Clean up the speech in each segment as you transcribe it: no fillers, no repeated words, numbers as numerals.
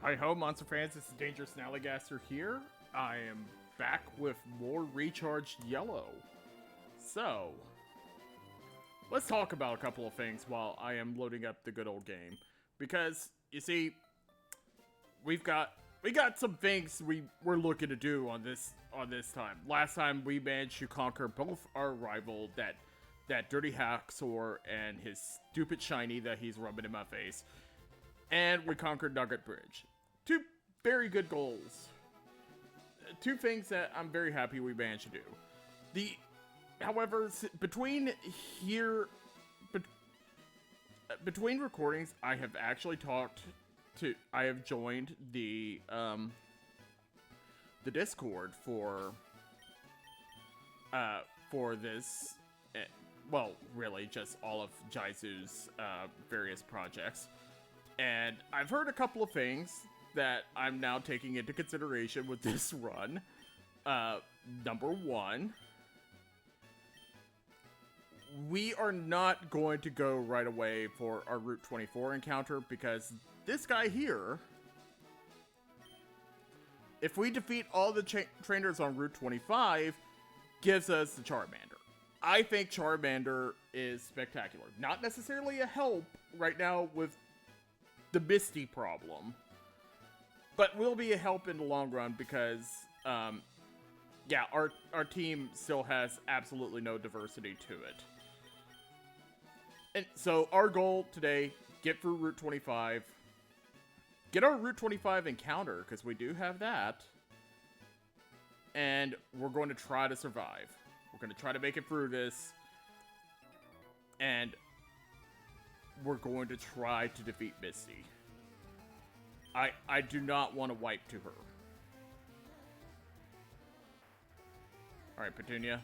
Hi ho, Monster fans, it's the Dangerous Snallygaster here. I am back with more Recharged Yellow. So, let's talk about a couple of things while I am loading up the good old game. Because, you see, we got some things we're looking to do on this time. Last time we managed to conquer both our rival, that dirty Haxor and his stupid shiny that he's rubbing in my face. And we conquered Nugget Bridge. Two very good goals. Two things that I'm very happy we managed to do. However, between recordings, I have actually I have joined the Discord for this. Well, really, just all of Jaizu's various projects. And I've heard a couple of things that I'm now taking into consideration with this run. Number one, we are not going to go right away for our Route 24 encounter because this guy here, if we defeat all the trainers on Route 25, gives us the Charmander. I think Charmander is spectacular. Not necessarily a help right now with the Misty problem, but will be a help in the long run because, yeah, our team still has absolutely no diversity to it. And so our goal today, get through Route 25, get our Route 25 encounter, because we do have that, and we're going to try to survive. We're going to try to make it through this, and we're going to try to defeat Misty. I do not want to wipe to her. Alright, Petunia.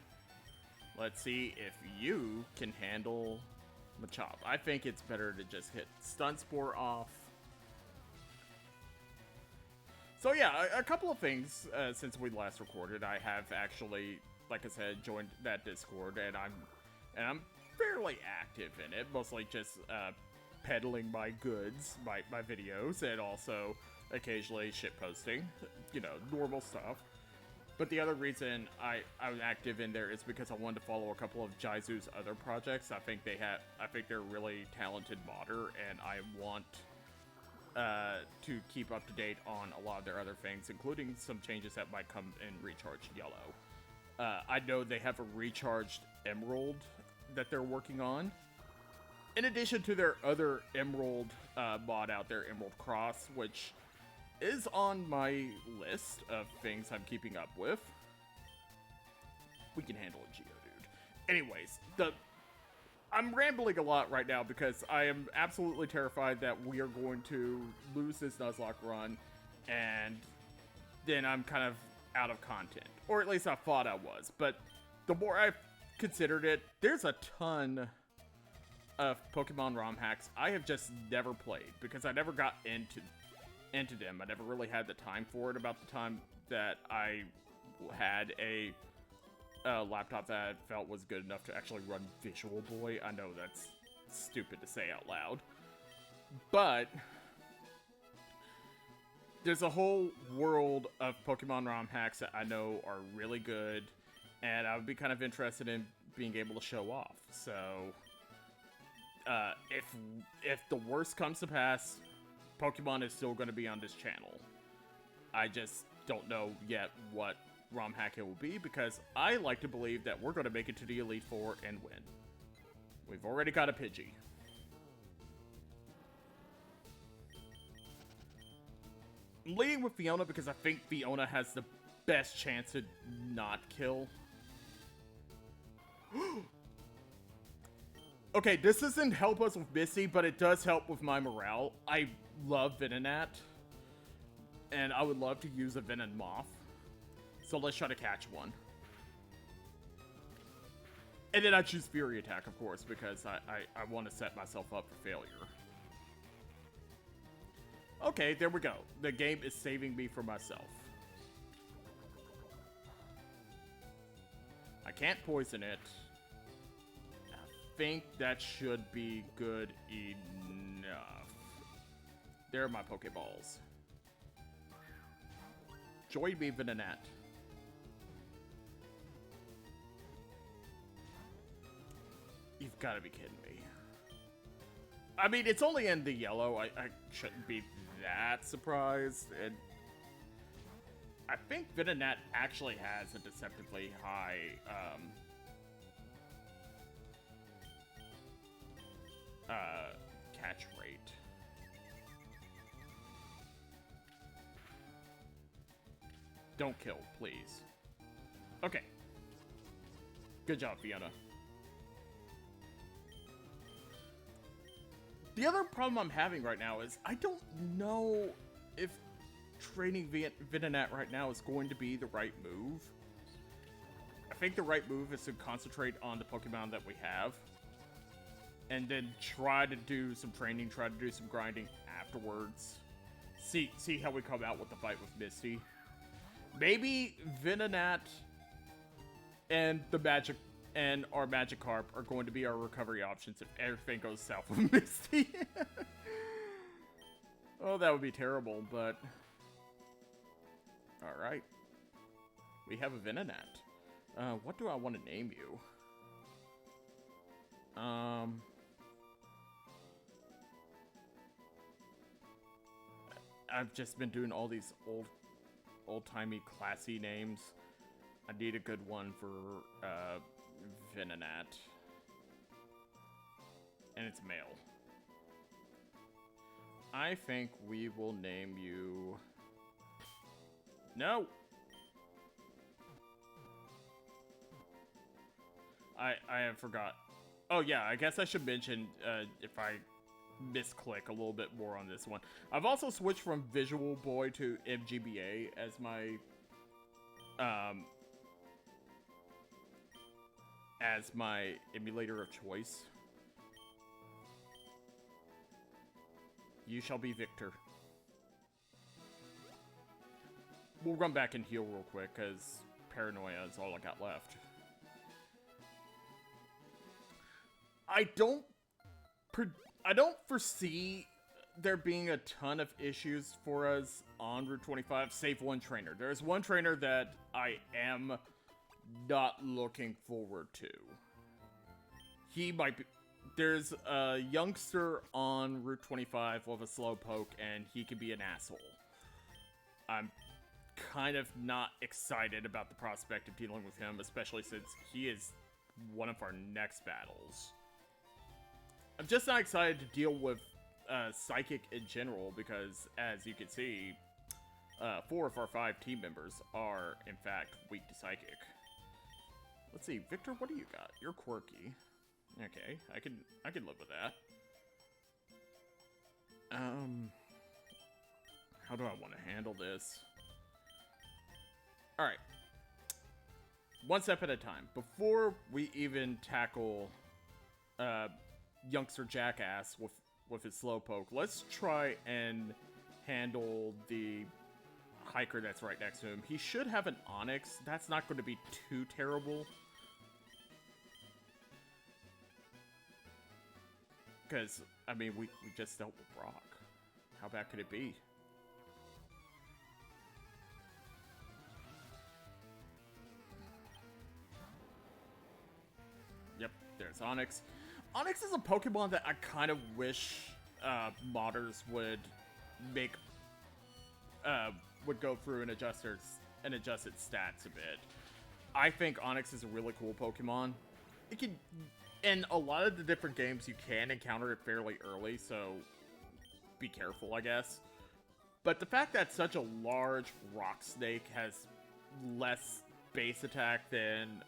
Let's see if you can handle Machop. I think it's better to just hit Stun Spore off. So yeah, a couple of things since we last recorded. I have actually, like I said, joined that Discord, and I'm fairly active in it, mostly just peddling my goods, my videos, and also occasionally shitposting, you know, normal stuff. But the other reason I was active in there is because I wanted to follow a couple of Jaizu's other projects. I think they're a really talented modder, and I want to keep up to date on a lot of their other things, including some changes that might come in Recharged Yellow. I know they have a Recharged Emerald that they're working on, in addition to their other Emerald mod out there, Emerald Cross, which is on my list of things I'm keeping up with. We can handle a Geodude. Anyways, I'm rambling a lot right now because I am absolutely terrified that we are going to lose this Nuzlocke run, and then I'm kind of out of content. Or at least I thought I was. But the more I've considered it, there's a ton of Pokemon ROM hacks I have just never played because I never got into them. I never really had the time for it about the time that I had a laptop that I felt was good enough to actually run Visual Boy. I know that's stupid to say out loud, but there's a whole world of Pokemon ROM hacks that I know are really good, and I would be kind of interested in being able to show off. So if the worst comes to pass, Pokemon is still going to be on this channel. I just don't know yet what ROM hack it will be, because I like to believe that we're going to make it to the Elite Four and win. We've already got a Pidgey. I'm leading with Fiona because I think Fiona has the best chance to not kill. Okay, this doesn't help us with Misty, but it does help with my morale. I love Venonat, and I would love to use a Venomoth. So let's try to catch one. And then I choose Fury Attack, of course, because I want to set myself up for failure. Okay, there we go. The game is saving me from myself. I can't poison it. I think that should be good enough. There are my Pokeballs. Join me, Venonat. You've got to be kidding me. I mean, it's only in the yellow. I shouldn't be that surprised. And I think Venonat actually has a deceptively high catch rate. Don't kill, please. Okay. Good job, Fiona. The other problem I'm having right now is I don't know if training Venonat right now is going to be the right move. I think the right move is to concentrate on the Pokemon that we have. And then try to do some training, try to do some grinding afterwards. See how we come out with the fight with Misty. Maybe Venonat and our Magikarp are going to be our recovery options if everything goes south with Misty. Oh, that would be terrible, but... Alright. We have a Venonat. What do I want to name you? I've just been doing all these old-timey classy names. I need a good one for Venonat. And it's male. I think we will name you... No! I have forgot. Oh yeah, I guess I should mention, if I misclick a little bit more on this one. I've also switched from Visual Boy to MGBA as my emulator of choice. You shall be Victor. We'll run back and heal real quick, because paranoia is all I got left. I don't foresee there being a ton of issues for us on Route 25, save one trainer. There's one trainer that I am not looking forward to. He might be... There's a youngster on Route 25 with a Slowpoke, and he can be an asshole. I'm kind of not excited about the prospect of dealing with him, especially since he is one of our next battles. I'm just not excited to deal with Psychic in general, because, as you can see, 4 of our 5 team members are, in fact, weak to Psychic. Let's see, Victor, what do you got? You're quirky. Okay, I can live with that. How do I want to handle this? Alright. One step at a time. Before we even tackle youngster Jackass with his Slowpoke, let's try and handle the hiker that's right next to him. He should have an Onix. That's not going to be too terrible. Because, I mean, we just dealt with Brock. How bad could it be? Yep, there's Onix. Onix is a Pokemon that I kind of wish modders would make... would go through and adjust its stats a bit. I think Onix is a really cool Pokemon. It can... In a lot of the different games, you can encounter it fairly early, so be careful, I guess. But the fact that such a large rock snake has less base attack than...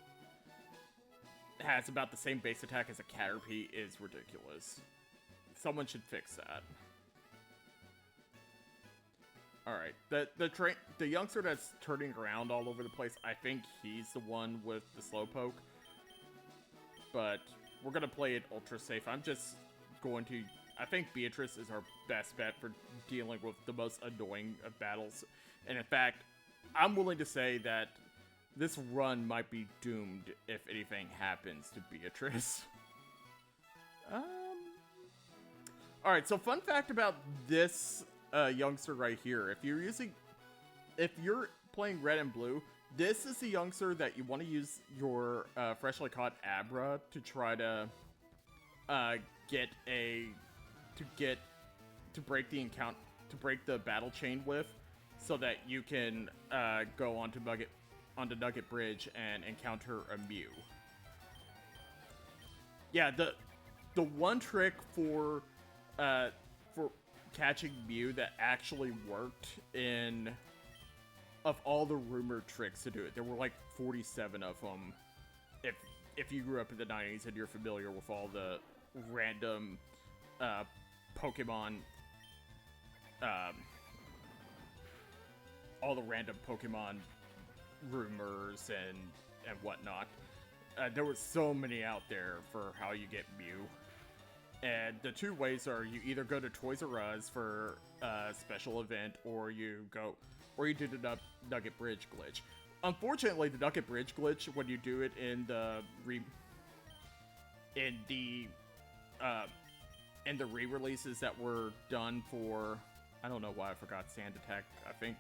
has about the same base attack as a Caterpie is ridiculous. Someone should fix that. Alright, the youngster that's turning around all over the place, I think he's the one with the Slowpoke. But we're going to play it ultra safe. I'm just going to... I think Beatrice is our best bet for dealing with the most annoying of battles. And in fact, I'm willing to say that this run might be doomed if anything happens to Beatrice. Alright, so fun fact about this youngster right here. If you're playing red and blue, this is the youngster that you want to use your freshly caught Abra to try to break the battle chain with, so that you can go onto Nugget Bridge and encounter a Mew. Yeah, the one trick for catching Mew that actually worked of all the rumored tricks to do it, there were like 47 of them. If you grew up in the 90s and you're familiar with all the random Pokemon, all the random Pokemon rumors and whatnot, there were so many out there for how you get Mew. And the two ways are you either go to Toys R Us for a special event, or you do the Nugget Bridge glitch. Unfortunately, the Nugget Bridge glitch, when you do it in the re-releases that were done for, I don't know why I forgot Sand Attack. I think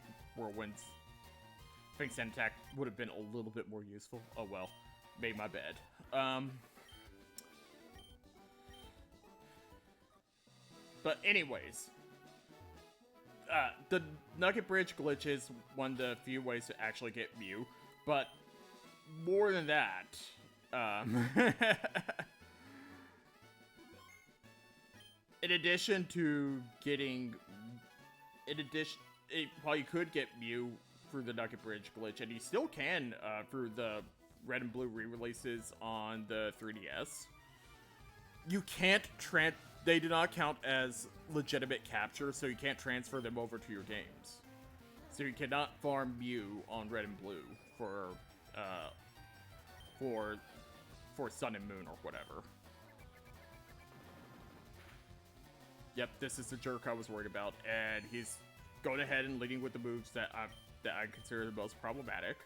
Sand Attack would have been a little bit more useful. Oh well, made my bed. But anyways, the Nugget Bridge glitch is one of the few ways to actually get Mew, but more than that, while you could get Mew through the Nugget Bridge glitch, and you still can through the Red and Blue re-releases on the 3DS, you can't they do not count as legitimate capture, so you can't transfer them over to your games. So you cannot farm Mew on Red and Blue for Sun and Moon or whatever. Yep, this is the jerk I was worried about, and he's going ahead and leading with the moves that I consider the most problematic.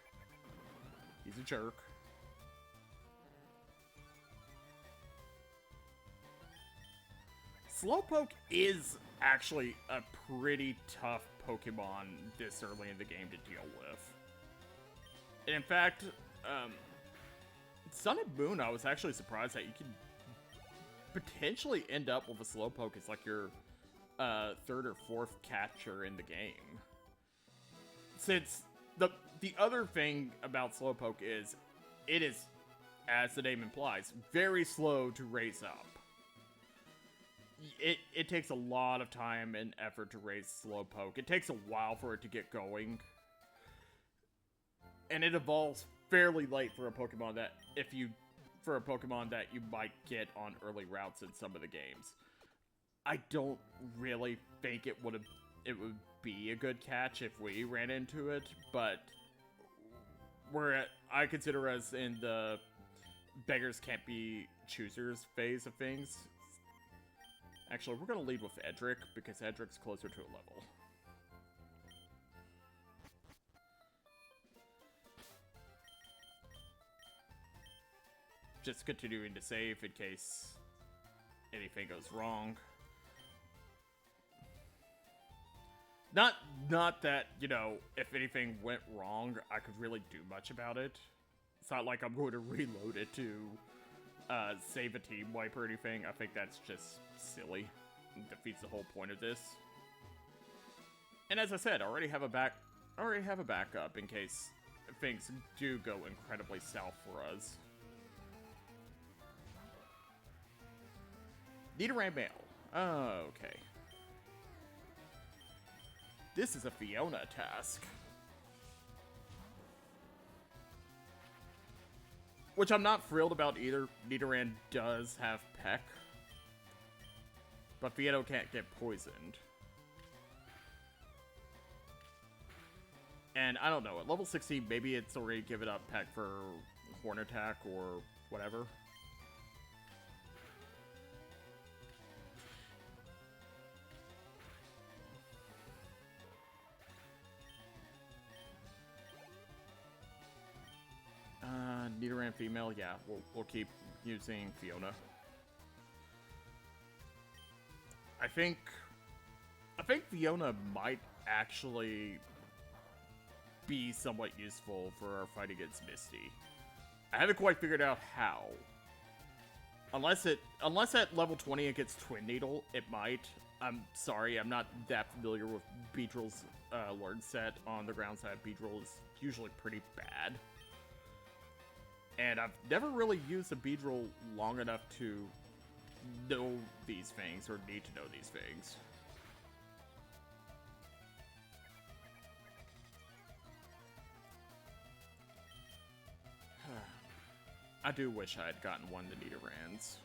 He's a jerk. Slowpoke is actually a pretty tough Pokemon this early in the game to deal with. And in fact, Sun and Moon, I was actually surprised that you could potentially end up with a Slowpoke as like your third or fourth catcher in the game. Since the other thing about Slowpoke is, it is, as the name implies, very slow to raise up. It takes a lot of time and effort to raise Slowpoke. It takes a while for it to get going. And it evolves fairly late for a Pokemon that you might get on early routes in some of the games. I don't really think it would be a good catch if we ran into it, but I consider us in the beggars can't be choosers phase of things. Actually, we're going to lead with Edric, because Edric's closer to a level. Just continuing to save in case anything goes wrong. Not that, you know, if anything went wrong, I could really do much about it. It's not like I'm going to reload it to save a team wipe or anything. I think that's just silly. It defeats the whole point of this. And as I said, I already have a backup in case things do go incredibly south for us. Nidoran Mail. Oh, okay. This is a Fiona task. Which I'm not thrilled about either. Nidoran does have Peck. But Fiona can't get poisoned. And I don't know, at level 16, maybe it's already given up Peck for Horn Attack or whatever. Nidoran female, yeah, we'll keep using Fiona. I think Fiona might actually be somewhat useful for our fight against Misty. I haven't quite figured out how. Unless at level 20 it gets Twin Needle, it might. I'm sorry, I'm not that familiar with Beedrill's learn set on the grounds that Beedrill is usually pretty bad. And I've never really used a Beedrill long enough to know these things, or need to know these things. I do wish I had gotten one of the Nidorans.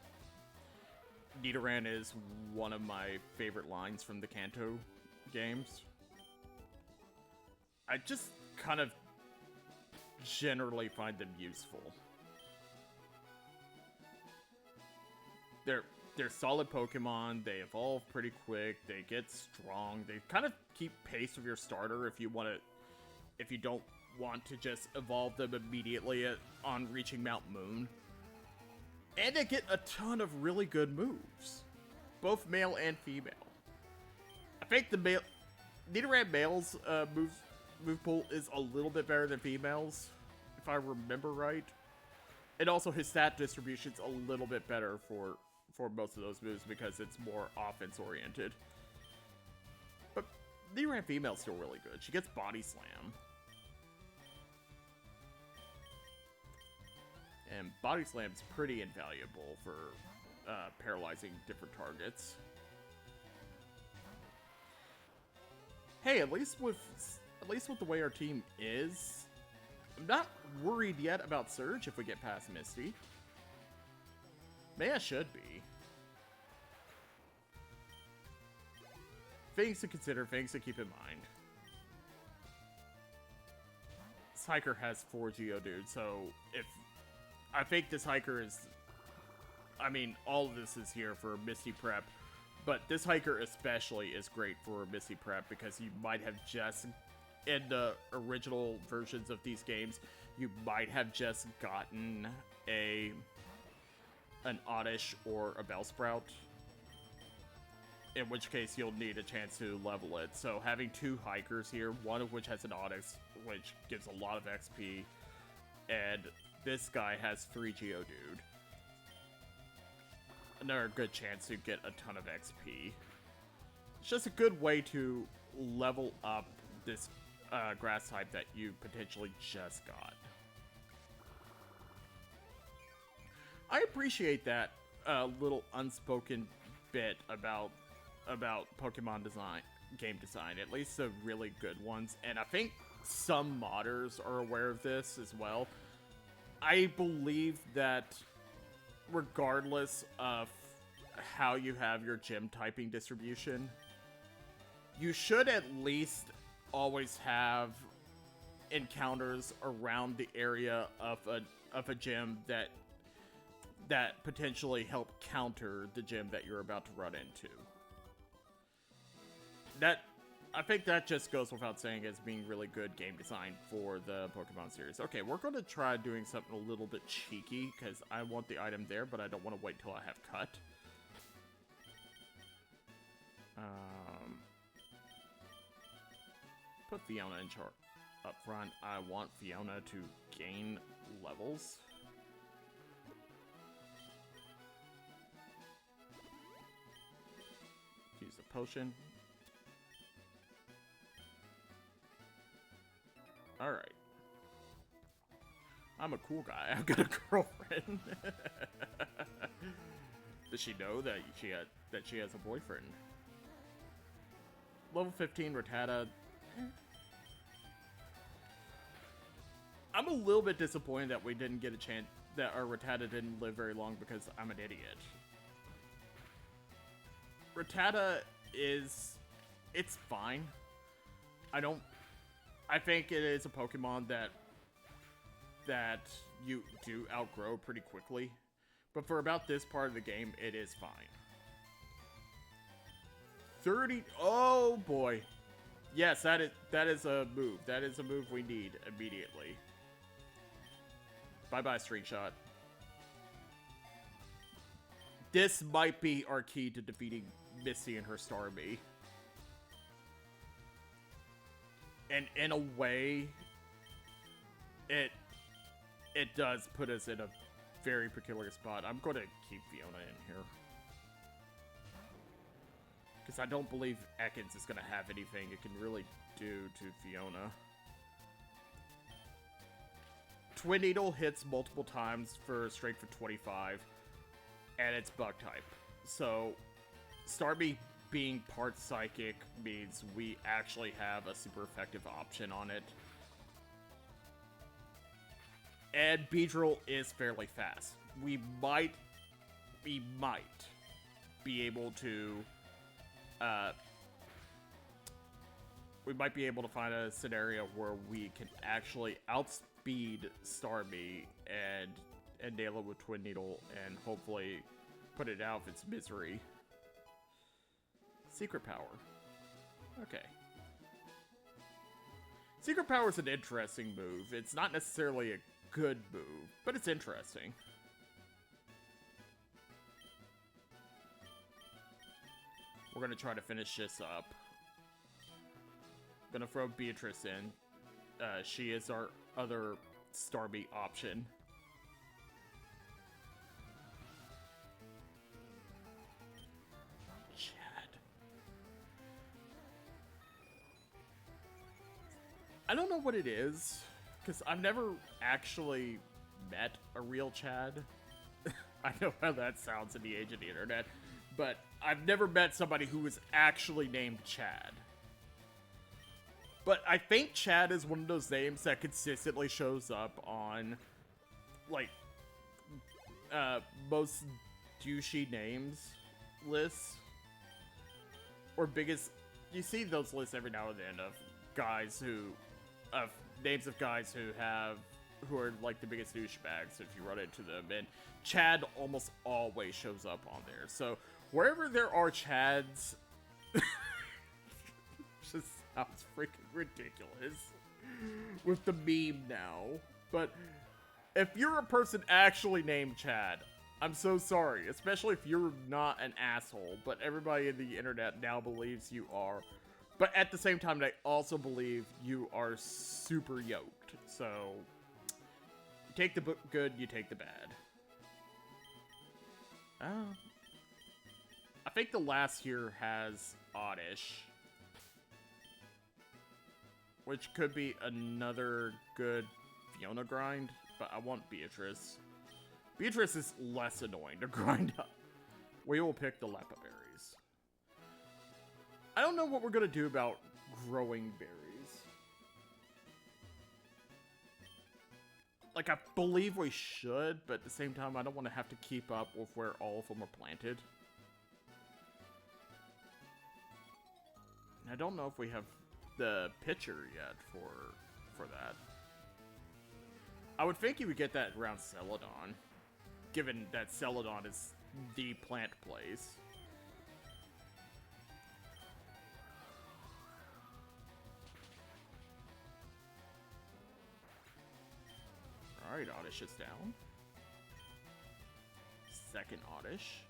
Nidoran is one of my favorite lines from the Kanto games. I just kind of generally find them useful. They're solid Pokemon, they evolve pretty quick, they get strong, they kind of keep pace with your starter if you don't want to just evolve them immediately on reaching Mount Moon. And they get a ton of really good moves, both male and female. I think the Nidoran male's move pool is a little bit better than females, if I remember right. And also his stat distribution's a little bit better for most of those moves because it's more offense oriented. But Nidoran female's still really good. She gets Body Slam. And Body Slam's pretty invaluable for paralyzing different targets. Hey, at least with the way our team is, I'm not worried yet about Surge if we get past Misty. Maybe I should be. Things to consider, things to keep in mind. This hiker has 4 Geodude, so if I think this hiker is, I mean, all of this is here for Misty Prep, but this hiker especially is great for Misty Prep because you might have just, in the original versions of these games, you might have just gotten an Oddish or a Bellsprout, in which case you'll need a chance to level it. So having 2 hikers here, one of which has an Oddish, which gives a lot of XP, and this guy has 3 Geodude. Another good chance to get a ton of XP. It's just a good way to level up this grass type that you potentially just got. I appreciate that little unspoken bit about Pokemon design, game design, at least the really good ones, and I think some modders are aware of this as well. I believe that regardless of how you have your gym typing distribution, you should at least always have encounters around the area of a gym that potentially help counter the gym that you're about to run into. I think that just goes without saying as being really good game design for the Pokemon series. Okay, we're going to try doing something a little bit cheeky, because I want the item there, but I don't want to wait till I have cut. Put Fiona in chart up front. I want Fiona to gain levels. Use a potion. Alright. I'm a cool guy. I've got a girlfriend. Does she know that she has a boyfriend? Level 15 Rattata. I'm a little bit disappointed that we didn't get a chance, that our Rattata didn't live very long because I'm an idiot. Rattata it's fine. I think it is a Pokemon that you do outgrow pretty quickly, but for about this part of the game, it is fine. 30, oh boy. Yes, that is a move. That is a move we need immediately. Bye-bye, String Shot. This might be our key to defeating Misty and her Starmie. And in a way, it does put us in a very peculiar spot. I'm going to keep Fiona in here. Because I don't believe Ekans is going to have anything it can really do to Fiona. Twin Needle hits multiple times for straight for 25, and it's bug type. So, Starmie being part psychic means we actually have a super effective option on it. And Beedrill is fairly fast. We might be able to, find a scenario where we can actually outspeed Starmie and nail it with Twin Needle and hopefully put it out of its misery. Secret Power. Okay. Secret Power is an interesting move. It's not necessarily a good move, but it's interesting. We're gonna try to finish this up. Gonna throw Beatrice in. She is our other Starmie option. I don't know what it is, because I've never actually met a real Chad. I know how that sounds in the age of the internet, but I've never met somebody who was actually named Chad. But I think Chad is one of those names that consistently shows up on, like, most douchey names lists. Or biggest... You see those lists every now and then of guys who... of names of guys who are like the biggest douchebags if you run into them, and Chad almost always shows up on there. So wherever there are Chads, just sounds freaking ridiculous with the meme now. But if you're a person actually named Chad, I'm so sorry, especially if you're not an asshole, but everybody in the internet now believes you are. But at the same time, they also believe you are super yoked. So, you take the good, you take the bad. I think the last here has Oddish, which could be another good Fiona grind, but I want Beatrice. Beatrice is less annoying to grind up. We will pick the Lepa berries. I don't know what we're gonna do about growing berries. Like, I believe we should, but at the same time, I don't want to have to keep up with where all of them are planted. I don't know if we have the pitcher yet for that. I would think you would get that around Celadon, given that Celadon is the plant place. Alright, Oddish is down. Second Oddish.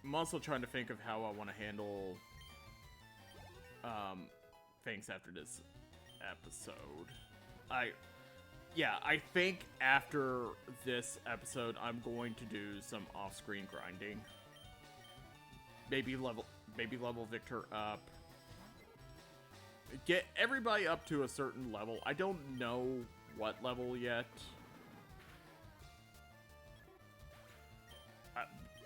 I'm also trying to think of how I want to handle things after this episode. I think after this episode, I'm going to do some off-screen grinding. Maybe level Victor up. Get everybody up to a certain level. I don't know what level yet.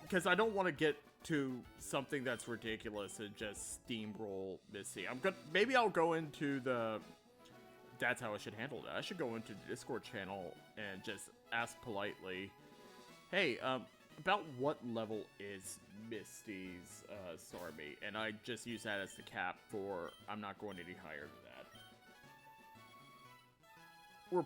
Because I don't want to get to something that's ridiculous and just steamroll Misty. Maybe I'll go into the... That's how I should handle that. I should go into the Discord channel and just ask politely, hey, about what level is Misty's Starmie? And I just use that as the cap for I'm not going any higher than that. We're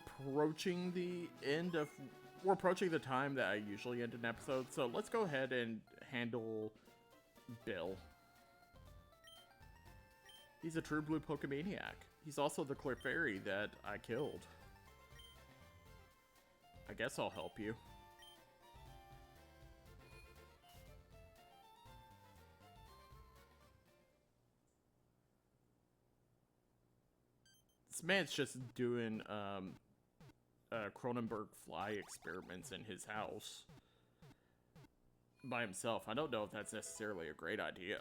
approaching the time that I usually end an episode, so let's go ahead and handle Bill. He's a true blue Pokemaniac. He's also the Clefairy that I killed. I guess I'll help you. This man's just doing, Cronenberg fly experiments in his house. By himself. I don't know if that's necessarily a great idea.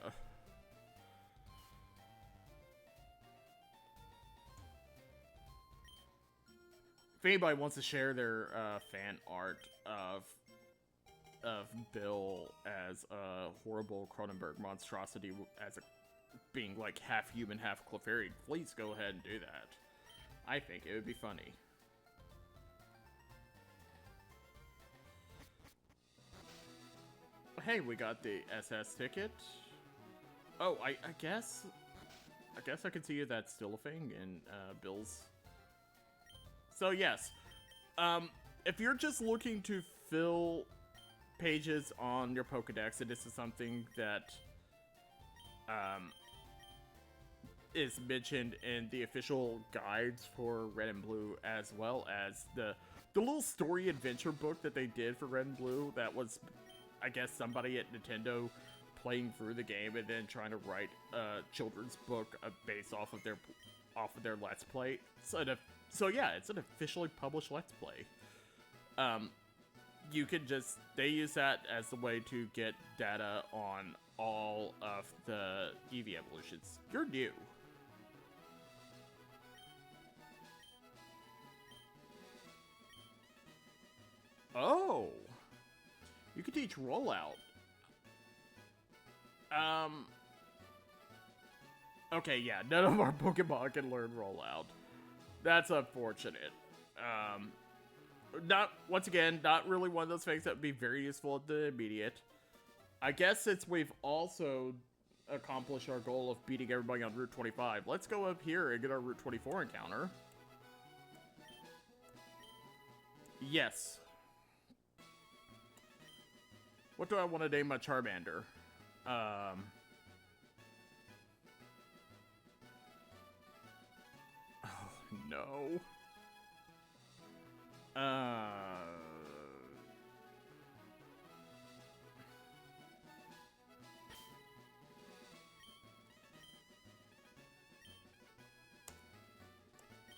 If anybody wants to share their fan art of Bill as a horrible Cronenberg monstrosity, as a being like half human, half Clefairy, please go ahead and do that. I think it would be funny. Hey, we got the SS ticket. Oh, I guess I can see that's still a thing in Bill's. So yes, if you're just looking to fill pages on your Pokedex, and this is something that is mentioned in the official guides for Red and Blue, as well as the little story adventure book that they did for Red and Blue. That was, I guess, somebody at Nintendo playing through the game and then trying to write a children's book based off of their Let's Play. So yeah, it's an officially published Let's Play. You can just, they use that as the way to get data on all of the Eevee evolutions. You're new. Oh, you can teach rollout. Okay, yeah, none of our Pokemon can learn rollout. That's unfortunate. Once again, not really one of those things that would be very useful at the immediate. I guess since we've also accomplished our goal of beating everybody on Route 25, let's go up here and get our Route 24 encounter. Yes. What do I want to name my Charmander? Oh, no.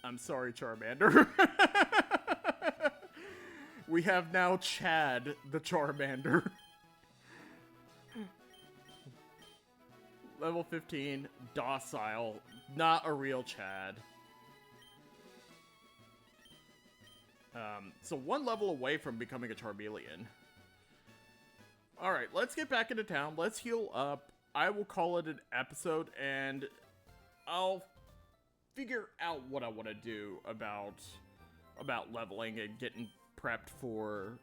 I'm sorry, Charmander. We have now Chad, the Charmander. Level 15, docile, not a real Chad. So one level away from becoming a Charmeleon. Alright, let's get back into town. Let's heal up. I will call it an episode, and I'll figure out what I want to do about leveling and getting prepped for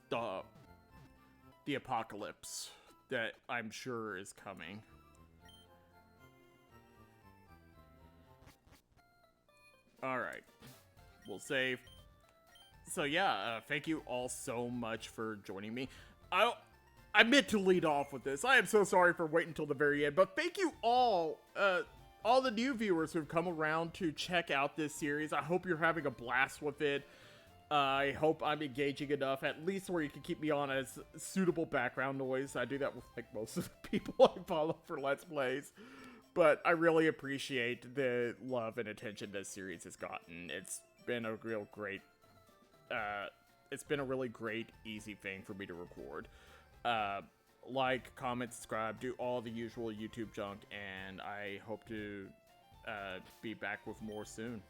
the apocalypse that I'm sure is coming. Alright. We'll save. So yeah, thank you all so much for joining me. I meant to lead off with this. I am so sorry for waiting until the very end, but thank you all the new viewers who've come around to check out this series. I hope you're having a blast with it. I hope I'm engaging enough, at least where you can keep me on as suitable background noise. I do that with like most of the people I follow for Let's Plays. But I really appreciate the love and attention this series has gotten. It's been a real great, it's been a really great, easy thing for me to record. Like, comment, subscribe, do all the usual YouTube junk, and I hope to be back with more soon.